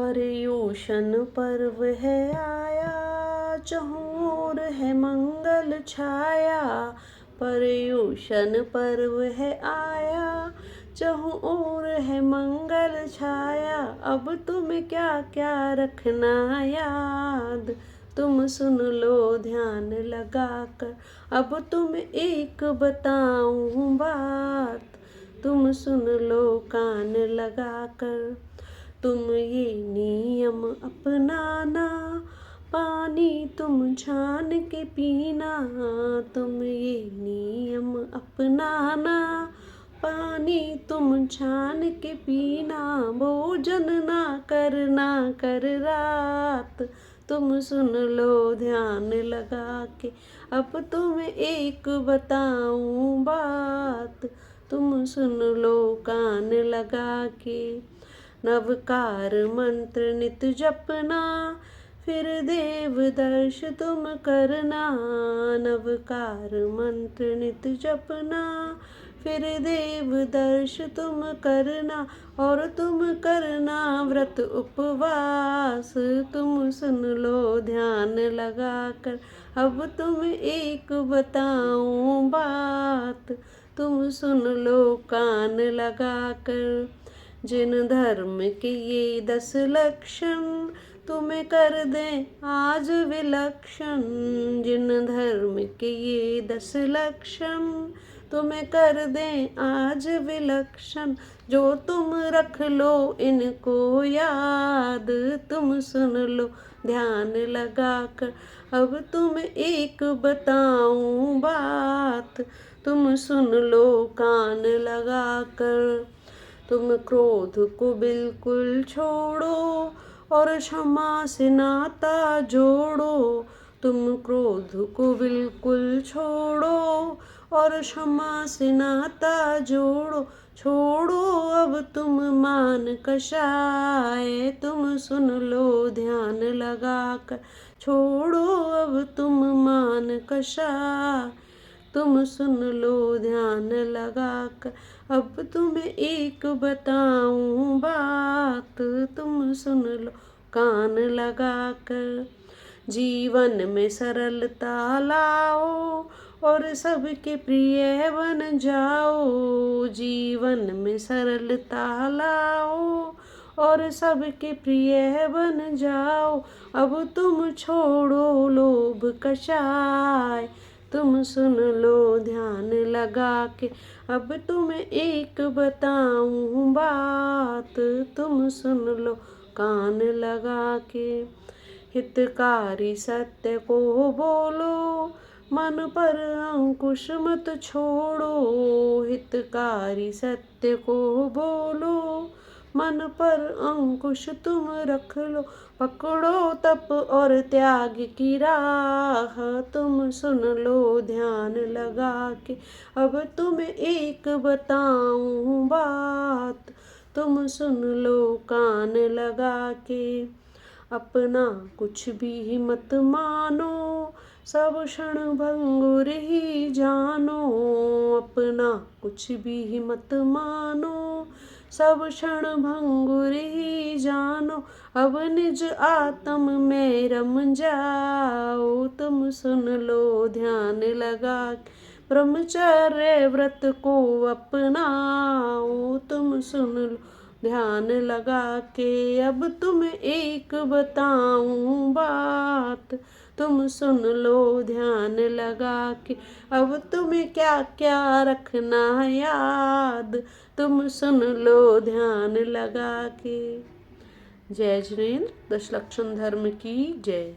पर्युषण पर्व है आया, चहुँ ओर है मंगल छाया। पर्युषण पर्व है आया, चहुँ ओर है मंगल छाया। अब तुम्हें क्या क्या रखना याद, तुम सुन लो ध्यान लगाकर। अब तुम्हें एक बताऊं बात, तुम सुन लो कान लगाकर। तुम ये नियम अपनाना, पानी तुम छान के पीना। तुम ये नियम अपनाना, पानी तुम छान के पीना। भोजन ना करना कर रात, तुम सुन लो ध्यान लगा के। अब तुम्हें एक बताऊं बात, तुम सुन लो कान लगा के। नवकार मंत्र नित जपना, फिर देव दर्श तुम करना। नवकार मंत्र नित जपना, फिर देव दर्श तुम करना। और तुम करना व्रत उपवास, तुम सुन लो ध्यान लगाकर। अब तुम एक बताऊं बात, तुम सुन लो कान लगाकर। जिन धर्म के ये 10 लक्षण, तुम्हें कर दें आज विलक्षण। जिन धर्म के ये 10 लक्षण, तुम्हें कर दें आज विलक्षण। जो तुम रख लो इनको याद, तुम सुन लो ध्यान लगाकर। अब तुम एक बताऊं बात, तुम सुन लो कान लगाकर। तुम क्रोध को बिल्कुल छोड़ो, और क्षमा से नाता जोड़ो। तुम क्रोध को बिल्कुल छोड़ो, और क्षमा से नाता जोड़ो। छोड़ो अब तुम मान कषाय, तुम सुन लो ध्यान लगाकर। छोड़ो अब तुम मान कषाय, तुम सुन लो ध्यान लगाकर। अब तुम्हें एक बताऊं बात, तुम सुन लो कान लगाकर। जीवन में सरलता लाओ, और सबके प्रिय बन जाओ। जीवन में सरलता लाओ, और सबके प्रिय बन जाओ। अब तुम छोड़ो लोभ कषाय, तुम सुन लो ध्यान लगा के। अब तुम्हें एक बताऊं बात, तुम सुन लो कान लगा के। हितकारी सत्य को बोलो, मन पर अंकुश मत छोड़ो। हितकारी सत्य को बोलो, मन पर अंकुश तुम रख लो। पकड़ो तप और त्याग की राह, तुम सुन लो ध्यान लगा के। अब तुम्हें एक बताऊं बात, तुम सुन लो कान लगा के। अपना कुछ भी मत मानो, सब क्षण भंगुर ही जानो। अपना कुछ भी मत मानो, सब क्षण भंगुर ही जानो। अब निज आत्म में रम जाओ, तुम सुन लो ध्यान लगा के। ब्रह्मचर्य व्रत को अपनाओ, तुम सुन लो ध्यान लगा के। अब तुम्हें एक बताऊं बात, तुम सुन लो ध्यान लगा के। अब तुम्हें क्या क्या रखना याद, तुम सुन लो ध्यान लगा के। जय जिनेंद्र। 10 लक्षण धर्म की जय।